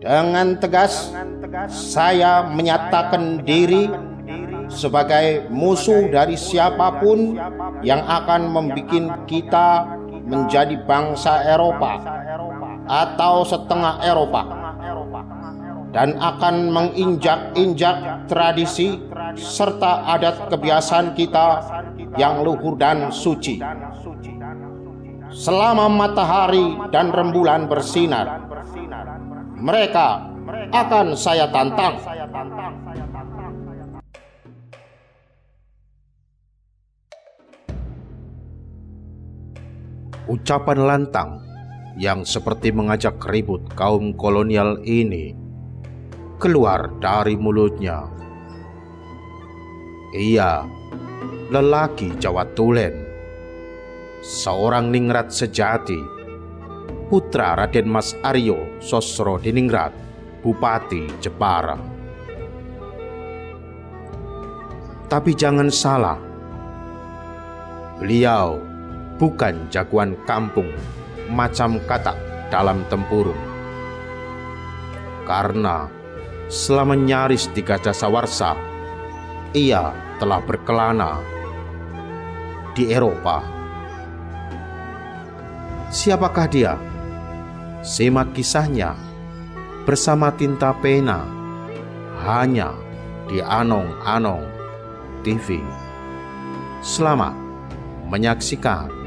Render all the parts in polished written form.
Dengan tegas, saya menyatakan diri sebagai musuh dari siapapun yang akan membuat kita menjadi bangsa Eropa atau setengah Eropa, dan akan menginjak-injak tradisi serta adat kebiasaan kita yang luhur dan suci. Selama matahari dan rembulan bersinar, mereka akan saya tantang. Ucapan lantang yang seperti mengajak ribut kaum kolonial ini keluar dari mulutnya. Ia lelaki Jawa Tulen, seorang ningrat sejati, putra Raden Mas Aryo Sosrodiningrat, Bupati Jepara. Tapi jangan salah, beliau bukan jagoan kampung macam katak dalam tempurung. Karena selama nyaris 3 dasawarsa, ia telah berkelana di Eropa. Siapakah dia? Simak kisahnya bersama tinta pena hanya di Anong-Anong TV. Selamat menyaksikan.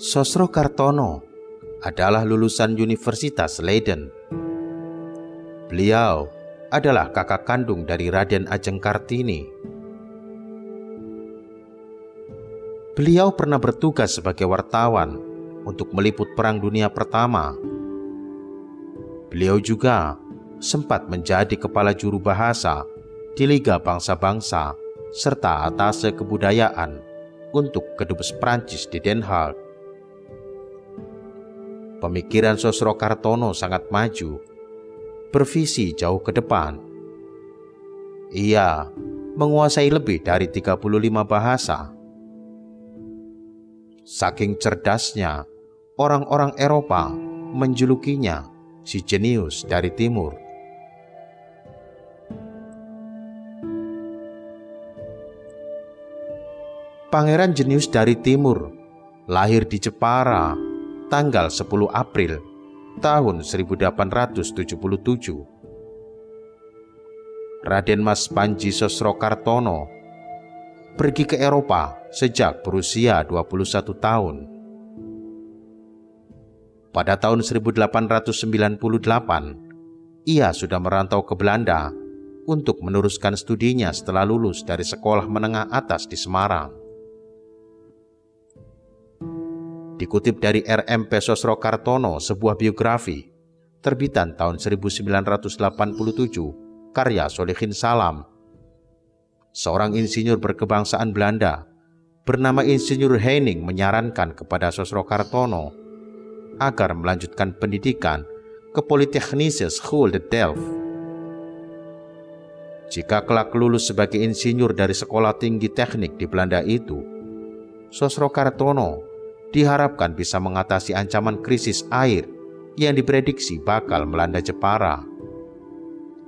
Sosrokartono adalah lulusan Universitas Leiden. Beliau adalah kakak kandung dari Raden Ajeng Kartini. Beliau pernah bertugas sebagai wartawan untuk meliput Perang Dunia Pertama. Beliau juga sempat menjadi kepala juru bahasa di Liga Bangsa-Bangsa serta atase kebudayaan untuk Kedubes Prancis di Den Haag. Pemikiran Sosrokartono sangat maju, bervisi jauh ke depan. Ia menguasai lebih dari 35 bahasa. Saking cerdasnya, orang-orang Eropa menjulukinya si jenius dari timur. Pangeran jenius dari timur lahir di Jepara tanggal 10 April tahun 1877. Raden Mas Panji Sosrokartono pergi ke Eropa sejak berusia 21 tahun. Pada tahun 1898, ia sudah merantau ke Belanda untuk meneruskan studinya setelah lulus dari sekolah menengah atas di Semarang. Dikutip dari RMP Sosrokartono, sebuah biografi terbitan tahun 1987 karya Solihin Salam, seorang insinyur berkebangsaan Belanda bernama Insinyur Henning menyarankan kepada Sosrokartono agar melanjutkan pendidikan ke Polytechnische School de Delft. Jika kelak lulus sebagai insinyur dari sekolah tinggi teknik di Belanda itu, Sosrokartono diharapkan bisa mengatasi ancaman krisis air yang diprediksi bakal melanda Jepara.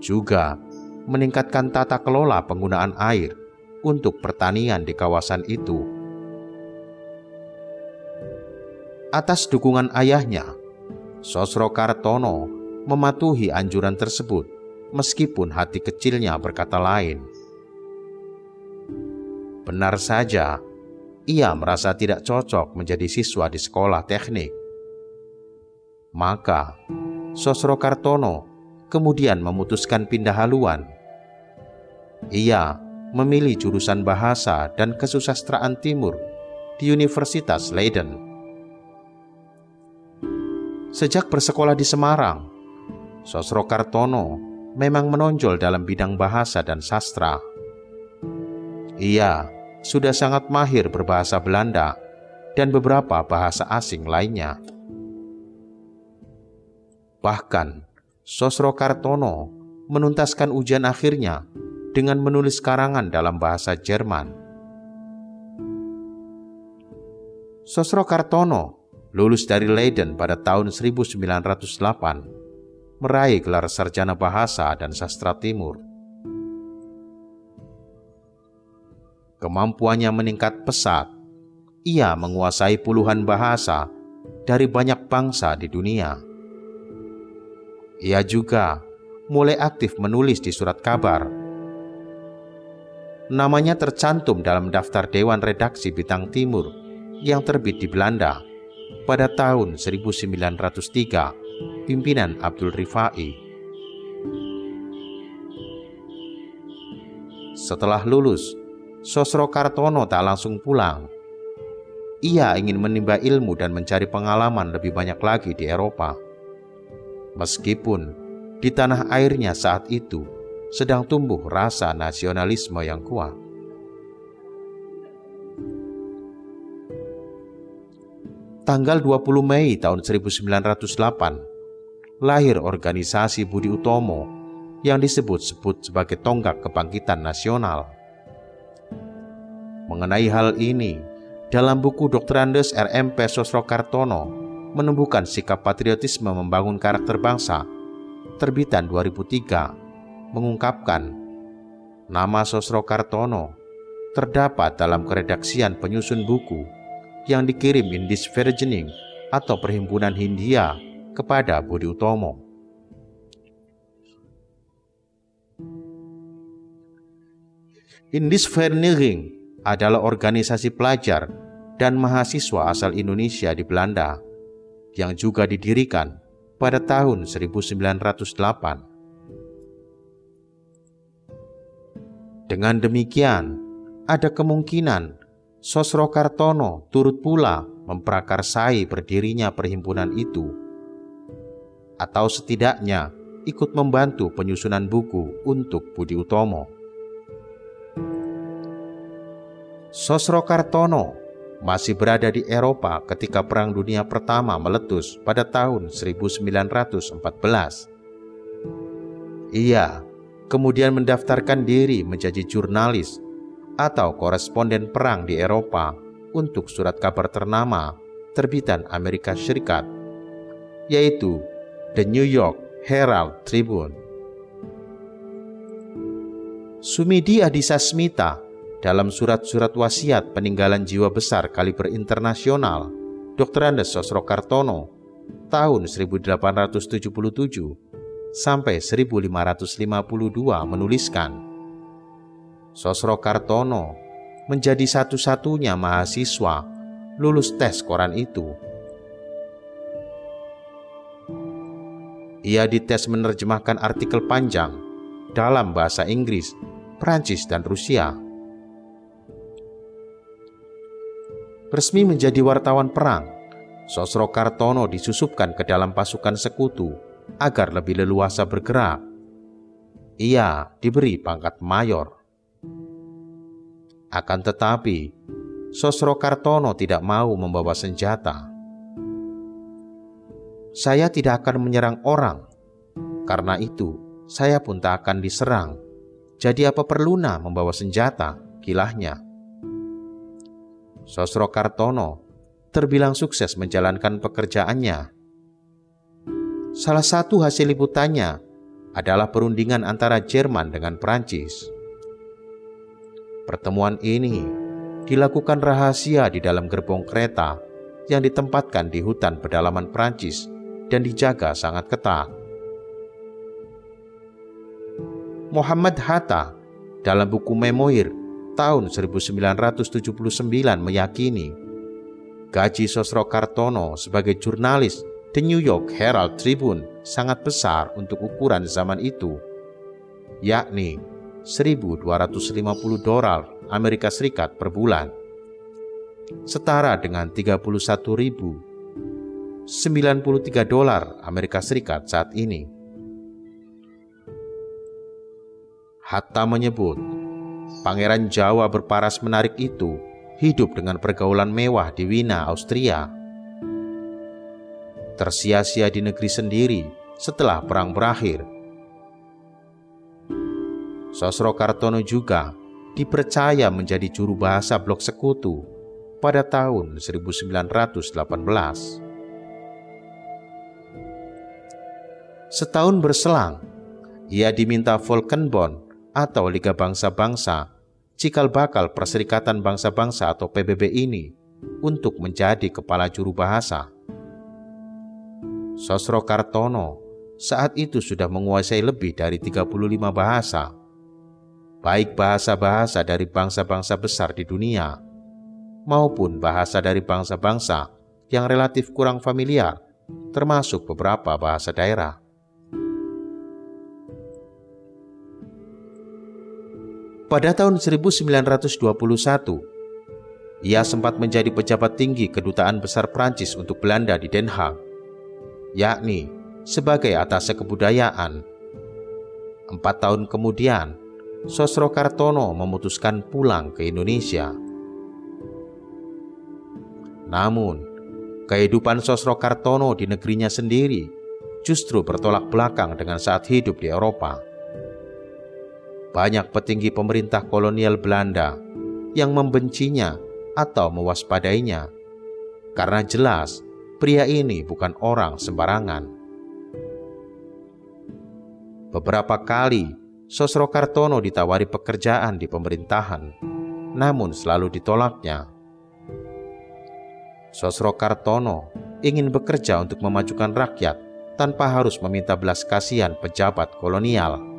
Juga meningkatkan tata kelola penggunaan air untuk pertanian di kawasan itu. Atas dukungan ayahnya, Sosrokartono mematuhi anjuran tersebut meskipun hati kecilnya berkata lain. Benar saja, ia merasa tidak cocok menjadi siswa di sekolah teknik. Maka, Sosrokartono kemudian memutuskan pindah haluan. Ia memilih jurusan bahasa dan kesusastraan timur di Universitas Leiden. Sejak bersekolah di Semarang, Sosrokartono memang menonjol dalam bidang bahasa dan sastra. Ia sudah sangat mahir berbahasa Belanda dan beberapa bahasa asing lainnya. Bahkan, Sosrokartono menuntaskan ujian akhirnya dengan menulis karangan dalam bahasa Jerman. Sosrokartono lulus dari Leiden pada tahun 1908, meraih gelar sarjana bahasa dan sastra timur. Kemampuannya meningkat pesat. Ia menguasai puluhan bahasa dari banyak bangsa di dunia. Ia juga mulai aktif menulis di surat kabar. Namanya tercantum dalam daftar Dewan Redaksi Bintang Timur yang terbit di Belanda pada tahun 1903, pimpinan Abdul Rifai. Setelah lulus, Sosrokartono tak langsung pulang. Ia ingin menimba ilmu dan mencari pengalaman lebih banyak lagi di Eropa. Meskipun di tanah airnya saat itu sedang tumbuh rasa nasionalisme yang kuat. Tanggal 20 Mei tahun 1908, lahir organisasi Budi Utomo yang disebut-sebut sebagai tonggak kebangkitan nasional. Mengenai hal ini, dalam buku Dr. Andes R.M.P. Sosrokartono menumbuhkan sikap patriotisme membangun karakter bangsa, terbitan 2003, mengungkapkan nama Sosrokartono terdapat dalam keredaksian penyusun buku yang dikirim Indis Vergening atau Perhimpunan Hindia kepada Budi Utomo. Indis Vergening adalah organisasi pelajar dan mahasiswa asal Indonesia di Belanda yang juga didirikan pada tahun 1908. Dengan demikian, ada kemungkinan Sosrokartono turut pula memprakarsai berdirinya perhimpunan itu, atau setidaknya ikut membantu penyusunan buku untuk Budi Utomo. Sosrokartono masih berada di Eropa ketika Perang Dunia Pertama meletus pada tahun 1914. Ia kemudian mendaftarkan diri menjadi jurnalis atau koresponden perang di Eropa untuk surat kabar ternama terbitan Amerika Serikat, yaitu The New York Herald Tribune. Sumidi Adisasmita dalam surat-surat wasiat peninggalan jiwa besar kaliber internasional Dr. Andes Sosrokartono tahun 1877 sampai 1552 menuliskan, Sosrokartono menjadi satu-satunya mahasiswa lulus tes koran itu. Ia dites menerjemahkan artikel panjang dalam bahasa Inggris, Prancis, dan Rusia. Resmi menjadi wartawan perang, Sosrokartono disusupkan ke dalam pasukan sekutu agar lebih leluasa bergerak. Ia diberi pangkat mayor. Akan tetapi, Sosrokartono tidak mau membawa senjata. Saya tidak akan menyerang orang, karena itu saya pun tak akan diserang. Jadi apa perlunya membawa senjata, kilahnya. Sosrokartono terbilang sukses menjalankan pekerjaannya. Salah satu hasil liputannya adalah perundingan antara Jerman dengan Prancis. Pertemuan ini dilakukan rahasia di dalam gerbong kereta yang ditempatkan di hutan pedalaman Prancis dan dijaga sangat ketat. Muhammad Hatta dalam buku Memoir tahun 1979 meyakini gaji Sosrokartono sebagai jurnalis The New York Herald Tribune sangat besar untuk ukuran zaman itu, yakni $1.250 Amerika Serikat per bulan, setara dengan $31.093 Amerika Serikat saat ini. Hatta menyebut Pangeran Jawa berparas menarik itu hidup dengan pergaulan mewah di Wina, Austria. Tersia-sia di negeri sendiri setelah perang berakhir. Sosrokartono juga dipercaya menjadi juru bahasa Blok Sekutu pada tahun 1918. Setahun berselang, ia diminta Volkenbond atau Liga Bangsa-Bangsa, cikal bakal Perserikatan Bangsa-Bangsa atau PBB ini, untuk menjadi kepala juru bahasa. Sosrokartono saat itu sudah menguasai lebih dari 35 bahasa, baik bahasa-bahasa dari bangsa-bangsa besar di dunia, maupun bahasa dari bangsa-bangsa yang relatif kurang familiar, termasuk beberapa bahasa daerah. Pada tahun 1921, ia sempat menjadi pejabat tinggi Kedutaan Besar Prancis untuk Belanda di Den Haag, yakni sebagai atase kebudayaan. 4 tahun kemudian, Sosrokartono memutuskan pulang ke Indonesia. Namun, kehidupan Sosrokartono di negerinya sendiri justru bertolak belakang dengan saat hidup di Eropa. Banyak petinggi pemerintah kolonial Belanda yang membencinya atau mewaspadainya, karena jelas pria ini bukan orang sembarangan. Beberapa kali Sosrokartono ditawari pekerjaan di pemerintahan, namun selalu ditolaknya. Sosrokartono ingin bekerja untuk memajukan rakyat tanpa harus meminta belas kasihan pejabat kolonial.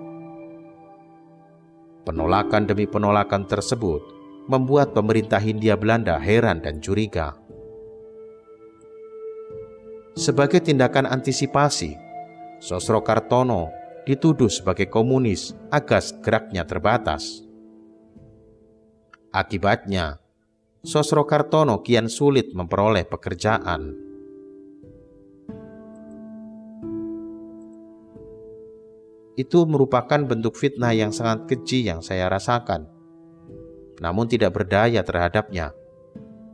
Penolakan demi penolakan tersebut membuat pemerintah Hindia Belanda heran dan curiga. Sebagai tindakan antisipasi, Sosrokartono dituduh sebagai komunis agas geraknya terbatas. Akibatnya, Sosrokartono kian sulit memperoleh pekerjaan. Itu merupakan bentuk fitnah yang sangat keji yang saya rasakan, namun tidak berdaya terhadapnya,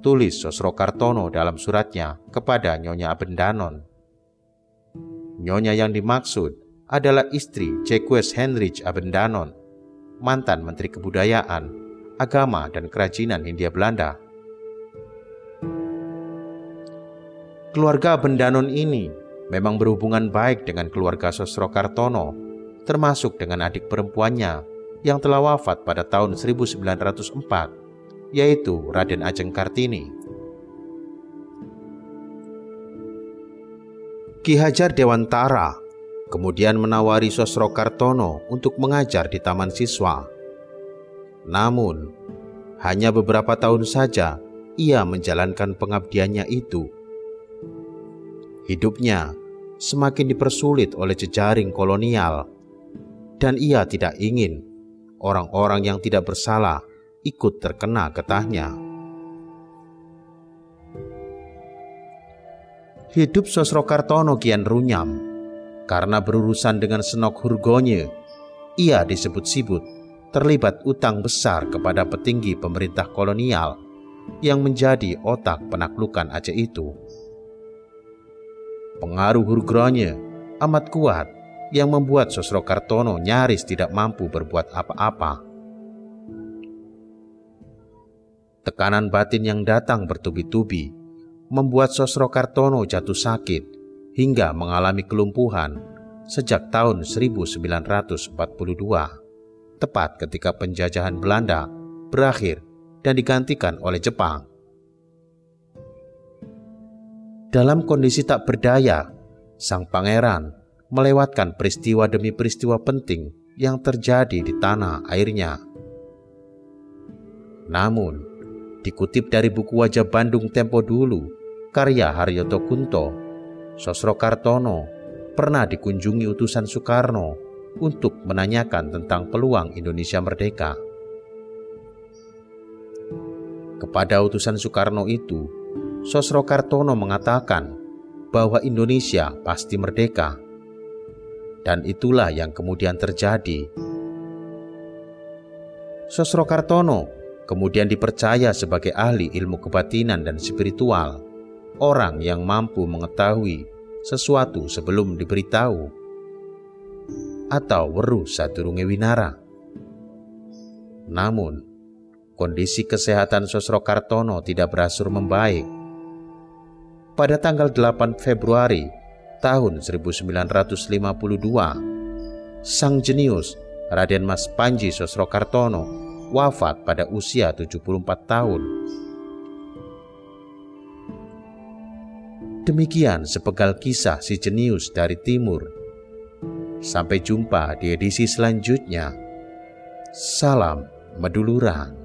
tulis Sosrokartono dalam suratnya kepada Nyonya Abendanon. Nyonya yang dimaksud adalah istri Jacques Heinrich Abendanon, mantan Menteri Kebudayaan, Agama dan Kerajinan Hindia Belanda. Keluarga Abendanon ini memang berhubungan baik dengan keluarga Sosrokartono, termasuk dengan adik perempuannya yang telah wafat pada tahun 1904, yaitu Raden Ajeng Kartini. Ki Hajar Dewantara kemudian menawari Sosrokartono untuk mengajar di taman siswa. Namun, hanya beberapa tahun saja ia menjalankan pengabdiannya itu. Hidupnya semakin dipersulit oleh jejaring kolonial, dan ia tidak ingin orang-orang yang tidak bersalah ikut terkena getahnya. Hidup Sosrokartono kian runyam. Karena berurusan dengan Senok Hurgonye, ia disebut-sebut terlibat utang besar kepada petinggi pemerintah kolonial yang menjadi otak penaklukan Aceh itu. Pengaruh Hurgonye amat kuat yang membuat Sosrokartono nyaris tidak mampu berbuat apa-apa. Tekanan batin yang datang bertubi-tubi membuat Sosrokartono jatuh sakit hingga mengalami kelumpuhan sejak tahun 1942, tepat ketika penjajahan Belanda berakhir dan digantikan oleh Jepang. Dalam kondisi tak berdaya, sang pangeran melewatkan peristiwa demi peristiwa penting yang terjadi di tanah airnya. Namun, dikutip dari buku Wajah Bandung Tempo Dulu, karya Haryoto Kunto, Sosrokartono pernah dikunjungi utusan Soekarno untuk menanyakan tentang peluang Indonesia merdeka. Kepada utusan Soekarno itu, Sosrokartono mengatakan bahwa Indonesia pasti merdeka. Dan itulah yang kemudian terjadi. Sosrokartono kemudian dipercaya sebagai ahli ilmu kebatinan dan spiritual, orang yang mampu mengetahui sesuatu sebelum diberitahu, atau weruh sadurunge winara. Namun, kondisi kesehatan Sosrokartono tidak berangsur membaik. Pada tanggal 8 Februari tahun 1952, sang jenius Raden Mas Panji Sosrokartono wafat pada usia 74 tahun. Demikian sepenggal kisah si jenius dari timur. Sampai jumpa di edisi selanjutnya. Salam Meduluran.